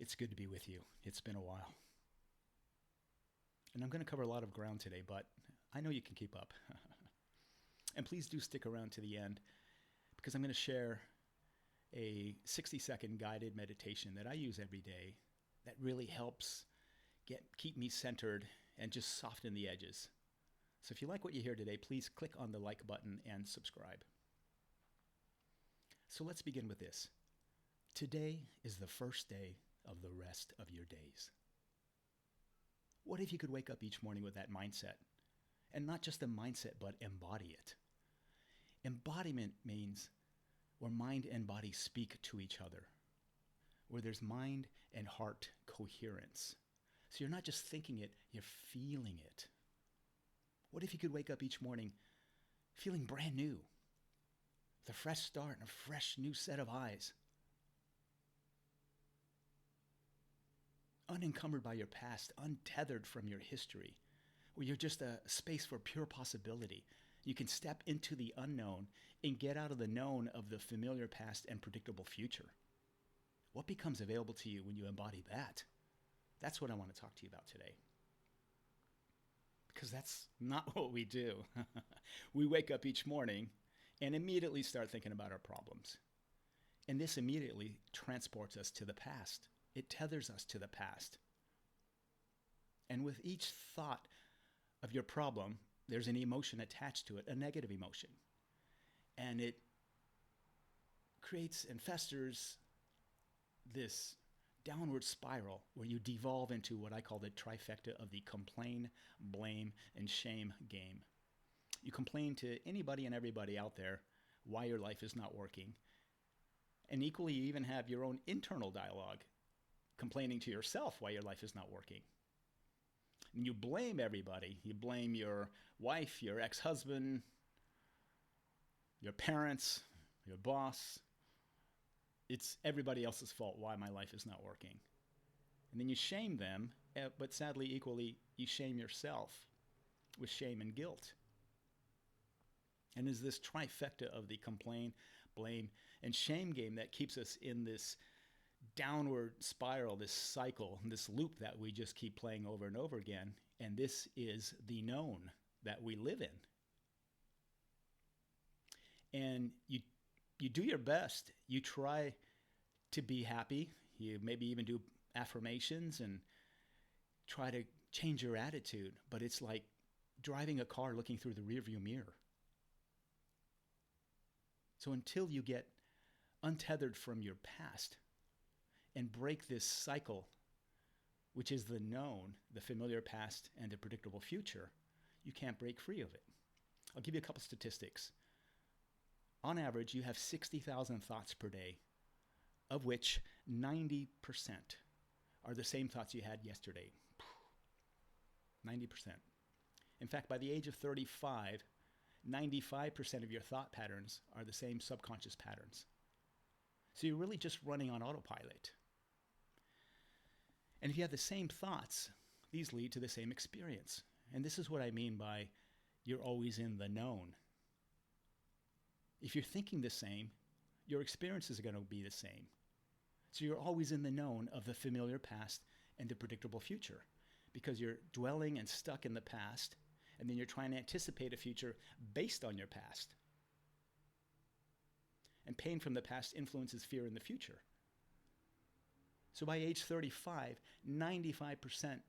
It's good to be with you. It's been a while. And I'm going to cover a lot of ground today, but I know you can keep up. And please do stick around to the end because I'm going to share a 60-second guided meditation that I use every day that really helps keep me centered and just soften the edges. So if you like what you hear today, please click on the like button and subscribe. So let's begin with this. Today is the first day of the rest of your days. What if you could wake up each morning with that mindset? And not just a mindset, but embody it. Embodiment means where mind and body speak to each other, where there's mind and heart coherence. So you're not just thinking it, you're feeling it. What if you could wake up each morning feeling brand new, with a fresh start and a fresh new set of eyes? Unencumbered by your past, untethered from your history, where you're just a space for pure possibility. You can step into the unknown and get out of the known of the familiar past and predictable future. What becomes available to you when you embody that? That's what I want to talk to you about today. Because that's not what we do. We wake up each morning and immediately start thinking about our problems. And this immediately transports us to the past. It tethers us to the past. And with each thought of your problem, there's an emotion attached to it, a negative emotion. And it creates and festers this downward spiral where you devolve into what I call the trifecta of the complain, blame, and shame game. You complain to anybody and everybody out there why your life is not working. And equally, you even have your own internal dialogue, complaining to yourself why your life is not working. And you blame everybody. You blame your wife, your ex-husband, your parents, your boss. It's everybody else's fault why my life is not working. And then you shame them, but sadly, equally, you shame yourself with shame and guilt. And it's this trifecta of the complain, blame, and shame game that keeps us in this downward spiral, this cycle, this loop that we just keep playing over and over again. And this is the known that we live in. And you do your best. You try to be happy. You maybe even do affirmations and try to change your attitude. But it's like driving a car looking through the rearview mirror. So until you get untethered from your past and break this cycle, which is the known, the familiar past and the predictable future, you can't break free of it. I'll give you a couple statistics. On average, you have 60,000 thoughts per day, of which 90% are the same thoughts you had yesterday. 90%. In fact, by the age of 35, 95% of your thought patterns are the same subconscious patterns. So you're really just running on autopilot. And if you have the same thoughts, these lead to the same experience. And this is what I mean by you're always in the known. If you're thinking the same, your experiences are going to be the same. So you're always in the known of the familiar past and the predictable future because you're dwelling and stuck in the past, and then you're trying to anticipate a future based on your past. And pain from the past influences fear in the future. So by age 35, 95%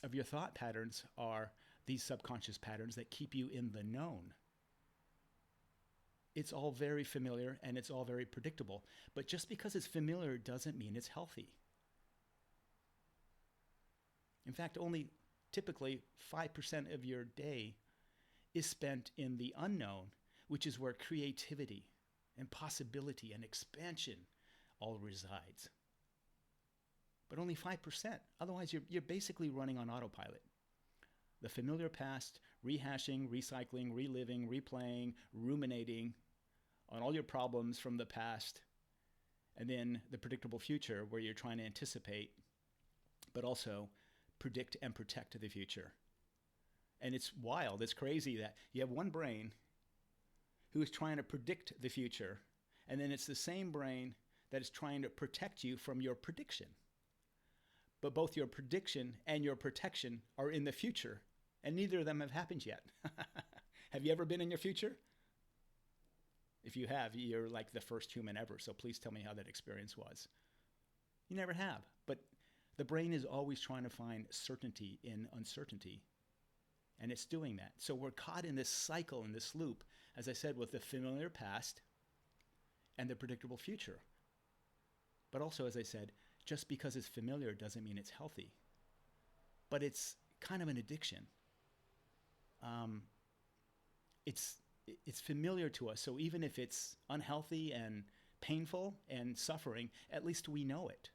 of your thought patterns are these subconscious patterns that keep you in the known. It's all very familiar and it's all very predictable. But just because it's familiar doesn't mean it's healthy. In fact, only typically 5% of your day is spent in the unknown, which is where creativity and possibility and expansion all resides. But only 5%. Otherwise, you're basically running on autopilot. The familiar past, rehashing, recycling, reliving, replaying, ruminating on all your problems from the past, and then the predictable future where you're trying to anticipate, but also predict and protect the future. And it's wild, it's crazy that you have one brain who is trying to predict the future, and then it's the same brain that is trying to protect you from your prediction. But both your prediction and your protection are in the future, and neither of them have happened yet. Have you ever been in your future? If you have, you're like the first human ever, so please tell me how that experience was. You never have, but the brain is always trying to find certainty in uncertainty, and it's doing that. So we're caught in this cycle, in this loop, as I said, with the familiar past and the predictable future. But also, as I said, just because it's familiar doesn't mean it's healthy. But it's kind of an addiction. It's familiar to us, so even if it's unhealthy and painful and suffering, at least we know it.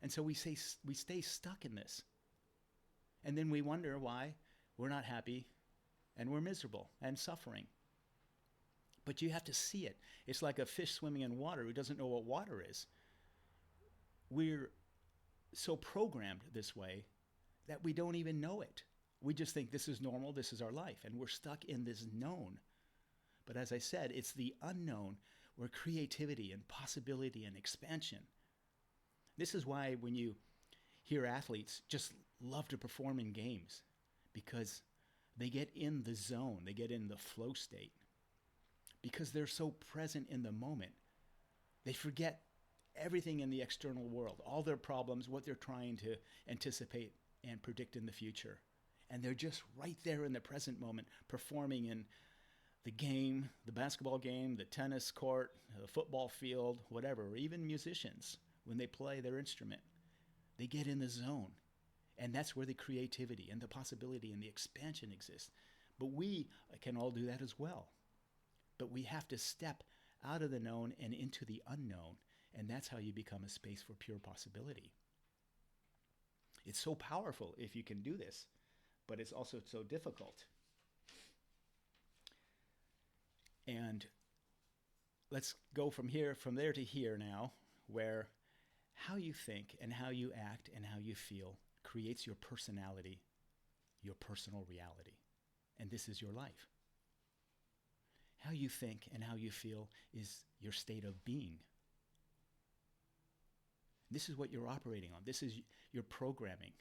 And so we stay stuck in this. And then we wonder why we're not happy and we're miserable and suffering. But you have to see it. It's like a fish swimming in water who doesn't know what water is. We're so programmed this way that we don't even know it. We just think this is normal, this is our life, and we're stuck in this known. But as I said, it's the unknown where creativity and possibility and expansion. This is why when you hear athletes just love to perform in games, because they get in the zone, they get in the flow state, because they're so present in the moment. They forget everything in the external world, all their problems, what they're trying to anticipate and predict in the future. And they're just right there in the present moment, performing in the game, the basketball game, the tennis court, the football field, whatever, or even musicians, when they play their instrument. They get in the zone. And that's where the creativity and the possibility and the expansion exists. But we can all do that as well. But we have to step out of the known and into the unknown. And that's how you become a space for pure possibility. It's so powerful if you can do this, but it's also so difficult. And let's go from there to here now, where how you think and how you act and how you feel creates your personality, your personal reality. And this is your life. How you think and how you feel is your state of being. This is what you're operating on. This is your programming.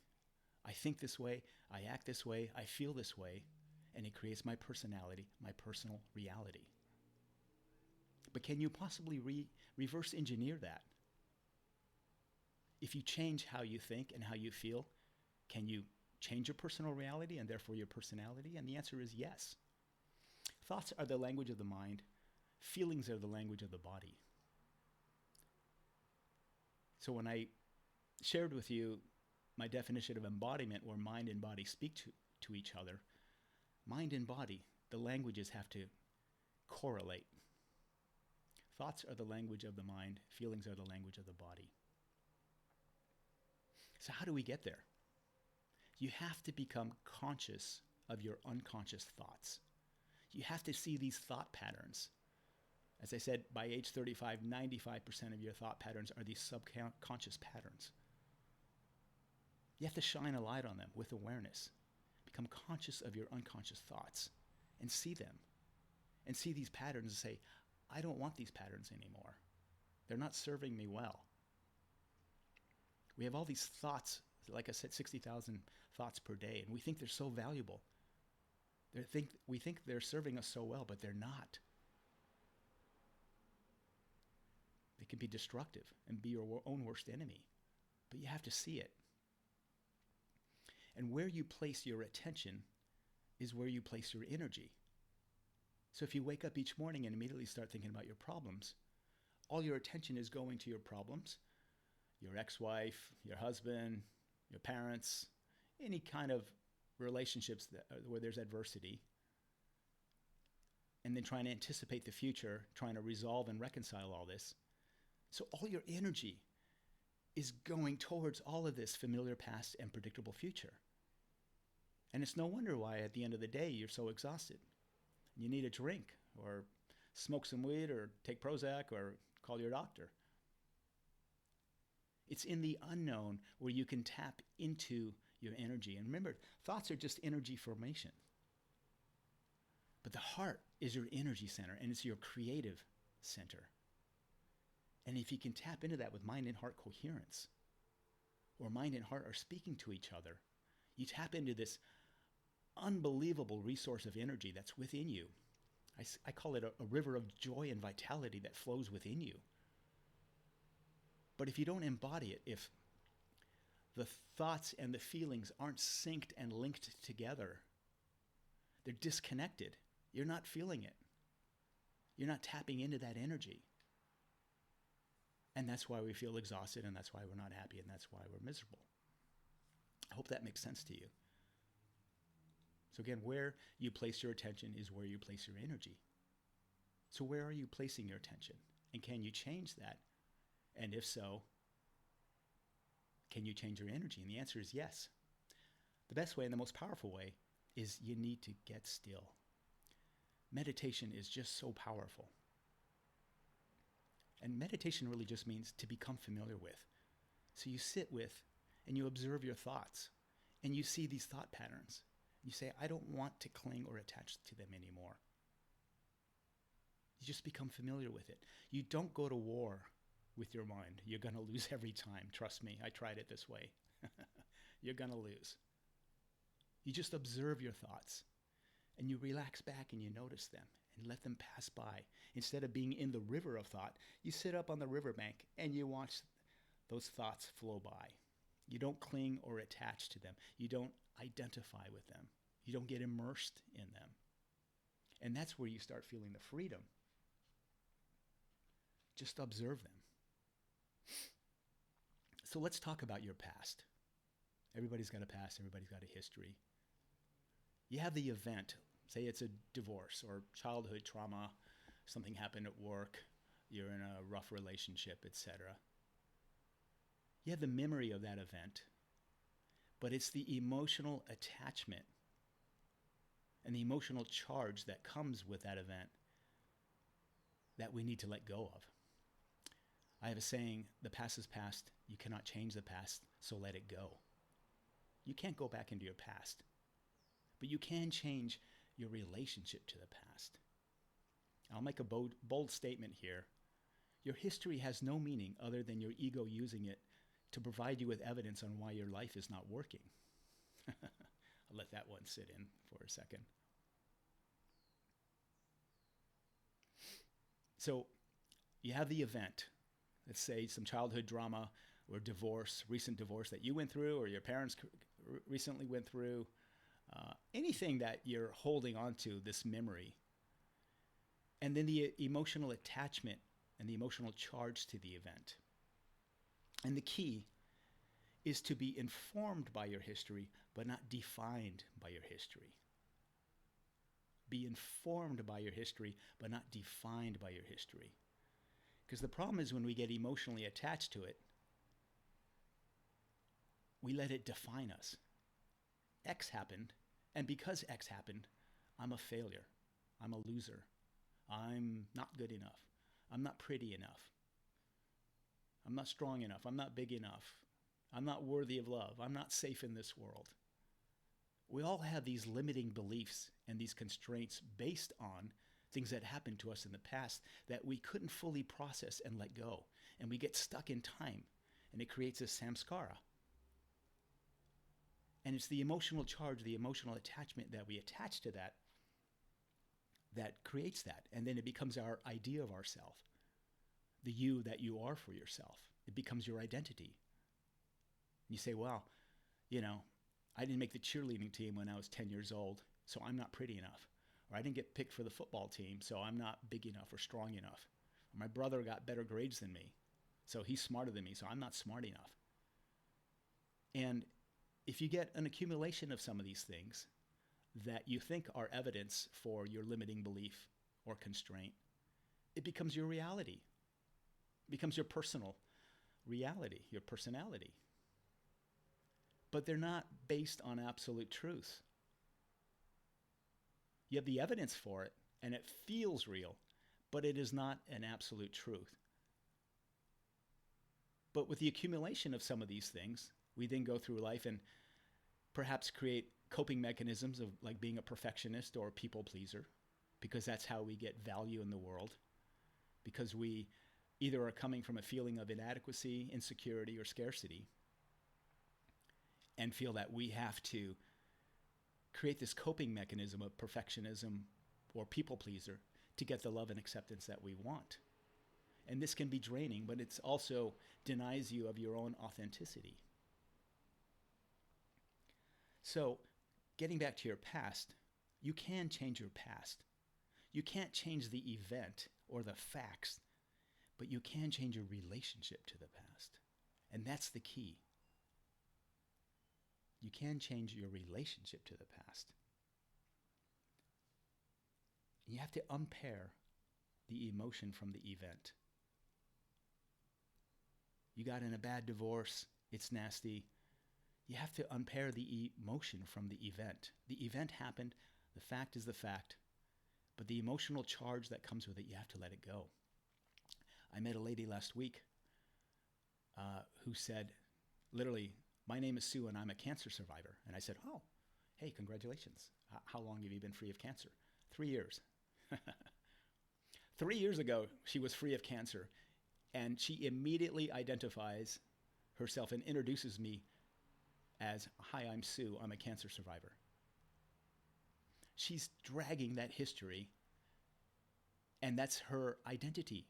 I think this way, I act this way, I feel this way, and it creates my personality, my personal reality. But can you possibly reverse engineer that? If you change how you think and how you feel, can you change your personal reality and therefore your personality? And the answer is yes. Thoughts are the language of the mind. Feelings are the language of the body. So when I shared with you my definition of embodiment, where mind and body speak to each other, mind and body, the languages have to correlate. Thoughts are the language of the mind. Feelings are the language of the body. So how do we get there? You have to become conscious of your unconscious thoughts. You have to see these thought patterns. As I said, by age 35, 95% of your thought patterns are these subconscious patterns. You have to shine a light on them with awareness. Become conscious of your unconscious thoughts and see them. And see these patterns and say, I don't want these patterns anymore. They're not serving me well. We have all these thoughts, like I said, 60,000 thoughts per day, and we think they're so valuable. We think they're serving us so well, but they're not. They can be destructive and be your own worst enemy, but you have to see it. And where you place your attention is where you place your energy. So if you wake up each morning and immediately start thinking about your problems, all your attention is going to your problems, your ex-wife, your husband, your parents, any kind of relationships where there's adversity, and then trying to anticipate the future, trying to resolve and reconcile all this. So all your energy is going towards all of this familiar past and predictable future. And it's no wonder why at the end of the day you're so exhausted. You need a drink or smoke some weed or take Prozac or call your doctor. It's in the unknown where you can tap into your energy. And remember, thoughts are just energy formation. But the heart is your energy center, and it's your creative center. And if you can tap into that with mind and heart coherence, or mind and heart are speaking to each other, you tap into this unbelievable resource of energy that's within you. I call it a river of joy and vitality that flows within you. But if you don't embody it, if the thoughts and the feelings aren't synced and linked together, they're disconnected. You're not feeling it. You're not tapping into that energy. And that's why we feel exhausted, and that's why we're not happy, and that's why we're miserable. I hope that makes sense to you. So again, where you place your attention is where you place your energy. So where are you placing your attention? And can you change that? And if so, can you change your energy? And the answer is yes. The best way and the most powerful way is you need to get still. Meditation is just so powerful. And meditation really just means to become familiar with. So you sit with and you observe your thoughts and you see these thought patterns. You say, I don't want to cling or attach to them anymore. You just become familiar with it. You don't go to war with your mind. You're going to lose every time. Trust me, I tried it this way. You're going to lose. You just observe your thoughts and you relax back and you notice them and let them pass by. Instead of being in the river of thought, you sit up on the riverbank and you watch those thoughts flow by. You don't cling or attach to them. You don't identify with them. You don't get immersed in them. And that's where you start feeling the freedom. Just observe them. So let's talk about your past. Everybody's got a past. Everybody's got a history. You have the event. Say it's a divorce or childhood trauma. Something happened at work. You're in a rough relationship, etc. You have the memory of that event. But it's the emotional attachment and the emotional charge that comes with that event that we need to let go of. I have a saying, the past is past. You cannot change the past, so let it go. You can't go back into your past, but you can change your relationship to the past. I'll make a bold statement here. Your history has no meaning other than your ego using it to provide you with evidence on why your life is not working. I'll let that one sit in for a second. So you have the event. Let's say some childhood drama or divorce, recent divorce that you went through or your parents recently went through. Anything that you're holding on to, this memory. And then the emotional attachment and the emotional charge to the event. And the key is to be informed by your history, but not defined by your history. Be informed by your history, but not defined by your history. Because the problem is when we get emotionally attached to it, we let it define us. X happened, and because X happened, I'm a failure. I'm a loser. I'm not good enough. I'm not pretty enough. I'm not strong enough. I'm not big enough. I'm not worthy of love. I'm not safe in this world. We all have these limiting beliefs and these constraints based on things that happened to us in the past that we couldn't fully process and let go. And we get stuck in time, and it creates a samskara. And it's the emotional charge, the emotional attachment that we attach to that that creates that. And then it becomes our idea of ourself, the you that you are for yourself. It becomes your identity. And you say, well, I didn't make the cheerleading team when I was 10 years old, so I'm not pretty enough. Or I didn't get picked for the football team, so I'm not big enough or strong enough. Or my brother got better grades than me, so he's smarter than me, so I'm not smart enough. And if you get an accumulation of some of these things that you think are evidence for your limiting belief or constraint, it becomes your reality. It becomes your personal reality, your personality. But they're not based on absolute truth. You have the evidence for it, and it feels real, but it is not an absolute truth. But with the accumulation of some of these things, we then go through life and perhaps create coping mechanisms of like being a perfectionist or a people pleaser, because that's how we get value in the world, because we either are coming from a feeling of inadequacy, insecurity, or scarcity, and feel that we have to create this coping mechanism of perfectionism or people pleaser to get the love and acceptance that we want. And this can be draining, but it also denies you of your own authenticity. So, getting back to your past, you can change your past. You can't change the event or the facts, but you can change your relationship to the past. And that's the key. You can change your relationship to the past. You have to unpair the emotion from the event. You got in a bad divorce, it's nasty. You have to unpair the emotion from the event. The event happened, the fact is the fact, but the emotional charge that comes with it, you have to let it go. I met a lady last week who said, literally, my name is Sue and I'm a cancer survivor. And I said, oh, hey, congratulations. How long have you been free of cancer? 3 years. 3 years ago, she was free of cancer. And she immediately identifies herself and introduces me as, hi, I'm Sue. I'm a cancer survivor. She's dragging that history, and that's her identity.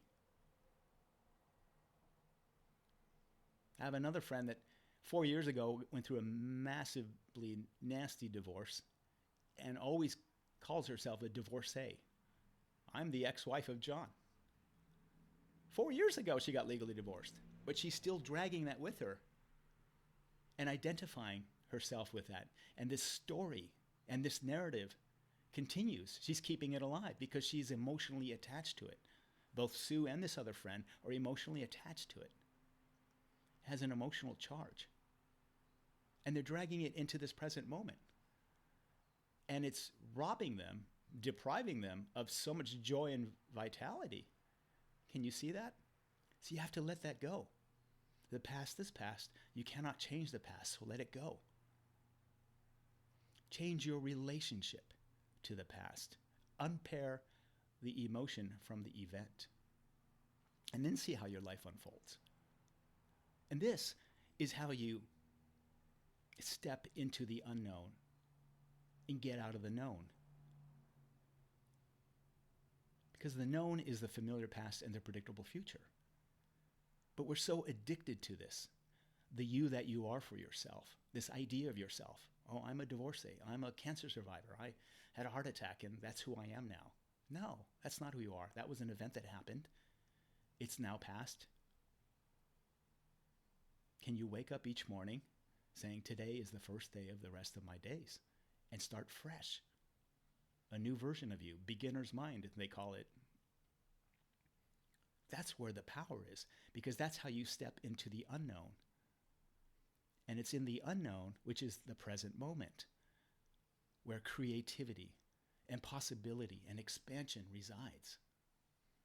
I have another friend that 4 years ago went through a massively nasty divorce and always calls herself a divorcee. I'm the ex-wife of John. 4 years ago, she got legally divorced, but she's still dragging that with her and identifying herself with that. And this story and this narrative continues. She's keeping it alive because she's emotionally attached to it. Both Sue and this other friend are emotionally attached to it. It has an emotional charge. And they're dragging it into this present moment. And it's robbing them, depriving them of so much joy and vitality. Can you see that? So you have to let that go. The past is past. You cannot change the past, so let it go. Change your relationship to the past. Unpair the emotion from the event. And then see how your life unfolds. And this is how you step into the unknown and get out of the known. Because the known is the familiar past and the predictable future. But we're so addicted to this, the you that you are for yourself, this idea of yourself. Oh, I'm a divorcee. I'm a cancer survivor. I had a heart attack and that's who I am now. No, that's not who you are. That was an event that happened. It's now past. Can you wake up each morning saying, today is the first day of the rest of my days, and start fresh? A new version of you, beginner's mind, they call it. That's where the power is, because that's how you step into the unknown. And it's in the unknown, which is the present moment, where creativity and possibility and expansion resides.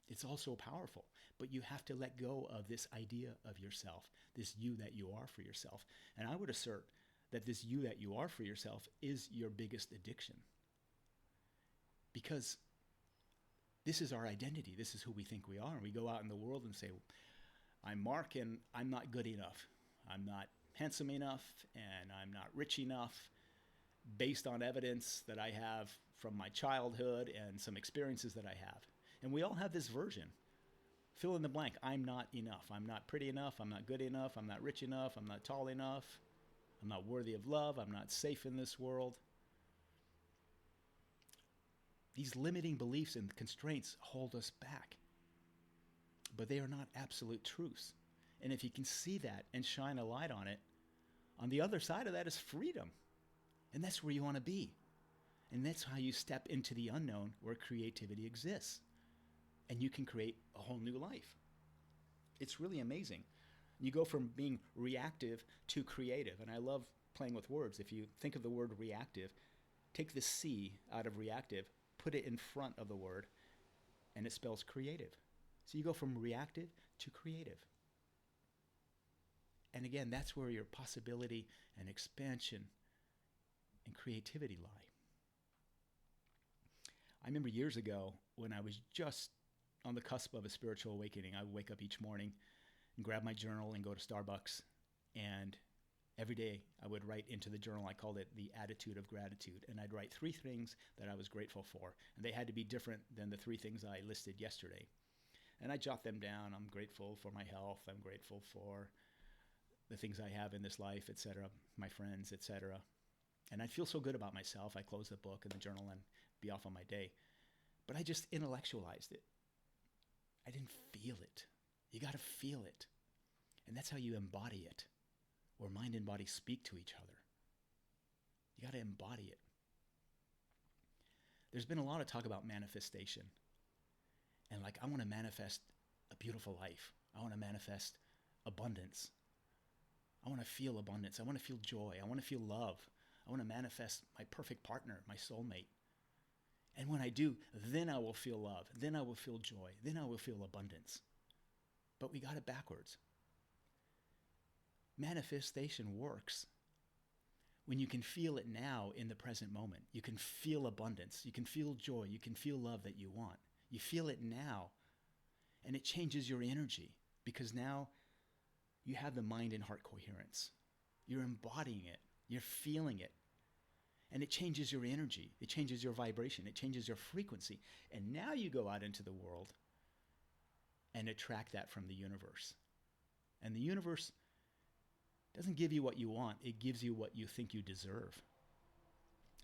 It's also powerful, but you have to let go of this idea of yourself, this you that you are for yourself. And I would assert that this you that you are for yourself is your biggest addiction. Because this is our identity. This is who we think we are. And we go out in the world and say, I'm Mark and I'm not good enough. I'm not handsome enough and I'm not rich enough, based on evidence that I have from my childhood and some experiences that I have. And we all have this version. Fill in the blank. I'm not enough. I'm not pretty enough. I'm not good enough. I'm not rich enough. I'm not tall enough. I'm not worthy of love. I'm not safe in this world. These limiting beliefs and constraints hold us back, but they are not absolute truths. And if you can see that and shine a light on it, on the other side of that is freedom. And that's where you want to be. And that's how you step into the unknown where creativity exists. And you can create a whole new life. It's really amazing. You go from being reactive to creative. And I love playing with words. If you think of the word reactive, take the C out of reactive, put it in front of the word, and it spells creative. So you go from reactive to creative. And again, that's where your possibility and expansion and creativity lie. I remember years ago when I was just on the cusp of a spiritual awakening. I would wake up each morning and grab my journal and go to Starbucks. And every day I would write into the journal, I called it the attitude of gratitude. And I'd write 3 things that I was grateful for. And they had to be different than the 3 things I listed yesterday. And I jot them down. I'm grateful for my health. I'm grateful for the things I have in this life, etc., my friends, etc. And I'd feel so good about myself. I close the book and the journal and be off on my day. But I just intellectualized it. I didn't feel it. You got to feel it. And that's how you embody it, where mind and body speak to each other. You got to embody it. There's been a lot of talk about manifestation. And like, I want to manifest a beautiful life. I want to manifest abundance. I want to feel abundance. I want to feel joy. I want to feel love. I want to manifest my perfect partner, my soulmate. And when I do, then I will feel love. Then I will feel joy. Then I will feel abundance. But we got it backwards. Manifestation works when you can feel it now in the present moment. You can feel abundance. You can feel joy. You can feel love that you want. You feel it now, and it changes your energy because now you have the mind and heart coherence. You're embodying it. You're feeling it. And it changes your energy. It changes your vibration. It changes your frequency. And now you go out into the world and attract that from the universe. And the universe doesn't give you what you want. It gives you what you think you deserve.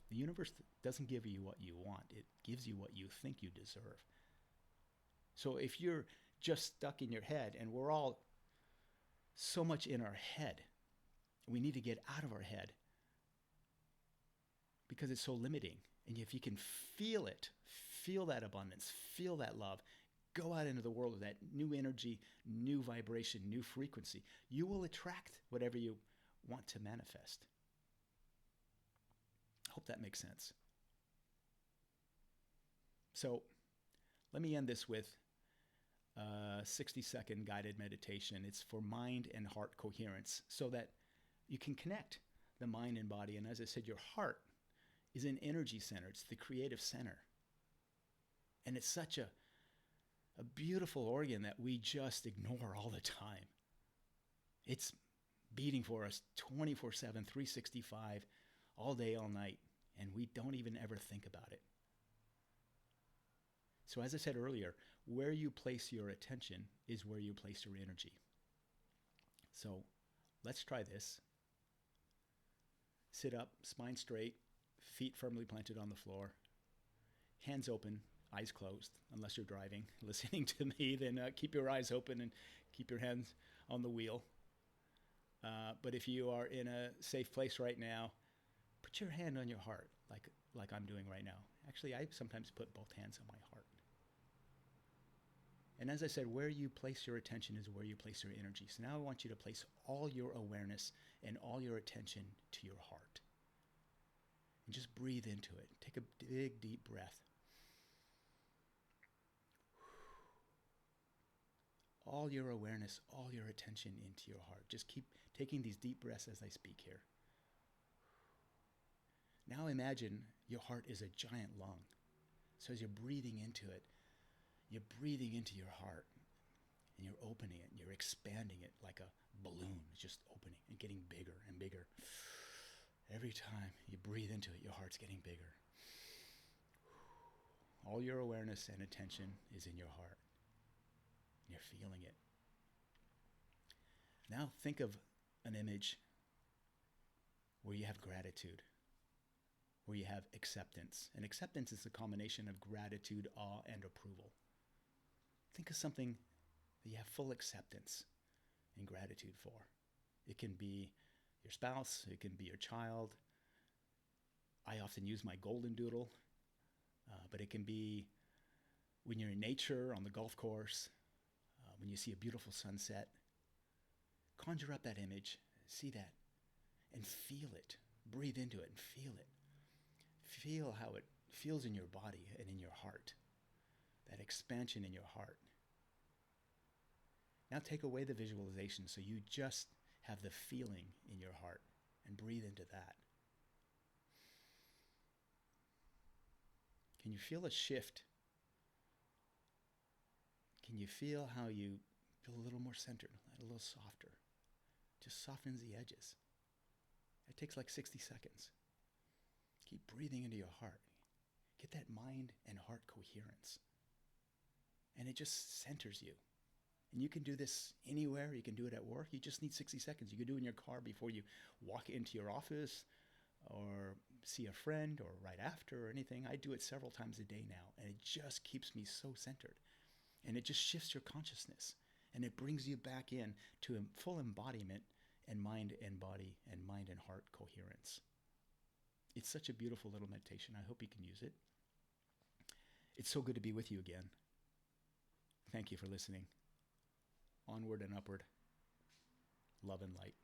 The universe doesn't give you what you want. It gives you what you think you deserve. So if you're just stuck in your head, and we're all so much in our head, we need to get out of our head because it's so limiting. And if you can feel it, feel that abundance, feel that love, go out into the world with that new energy, new vibration, new frequency, you will attract whatever you want to manifest. I hope that makes sense. So let me end this with a 60-second guided meditation. It's for mind and heart coherence so that you can connect the mind and body. And as I said, your heart is an energy center. It's the creative center. And it's such a beautiful organ that we just ignore all the time. It's beating for us 24/7, 365, all day, all night, and we don't even ever think about it. So as I said earlier, where you place your attention is where you place your energy. So let's try this. Sit up, spine straight, feet firmly planted on the floor, hands open, eyes closed. Unless you're driving, listening to me, then keep your eyes open and keep your hands on the wheel. But if you are in a safe place right now, put your hand on your heart, like I'm doing right now. Actually, I sometimes put both hands on my heart. And as I said, where you place your attention is where you place your energy. So now I want you to place all your awareness and all your attention to your heart. And just breathe into it. Take a big, deep breath. All your awareness, all your attention into your heart. Just keep taking these deep breaths as I speak here. Now imagine your heart is a giant lung. So as you're breathing into it, you're breathing into your heart and you're opening it and you're expanding it like a balloon. It's just opening and getting bigger and bigger. Every time you breathe into it, your heart's getting bigger. All your awareness and attention is in your heart. You're feeling it. Now think of an image where you have gratitude, where you have acceptance. And acceptance is a combination of gratitude, awe, and approval. Think of something that you have full acceptance and gratitude for. It can be your spouse, it can be your child. I often use my golden doodle, but it can be when you're in nature, on the golf course, when you see a beautiful sunset. Conjure up that image, see that, and feel it. Breathe into it and feel it. Feel how it feels in your body and in your heart. That expansion in your heart. Now take away the visualization so you just have the feeling in your heart and breathe into that. Can you feel a shift can you feel how you feel a little more centered, a little softer? Just softens the edges. It takes like 60 seconds. Keep breathing into your heart. Get that mind and heart coherence. And it just centers you. And you can do this anywhere. You can do it at work. You just need 60 seconds. You can do it in your car before you walk into your office or see a friend or right after or anything. I do it several times a day now, and it just keeps me so centered. And it just shifts your consciousness, and it brings you back in to a full embodiment and mind and body and mind and heart coherence. It's such a beautiful little meditation. I hope you can use it. It's so good to be with you again. Thank you for listening. Onward and upward. Love and light.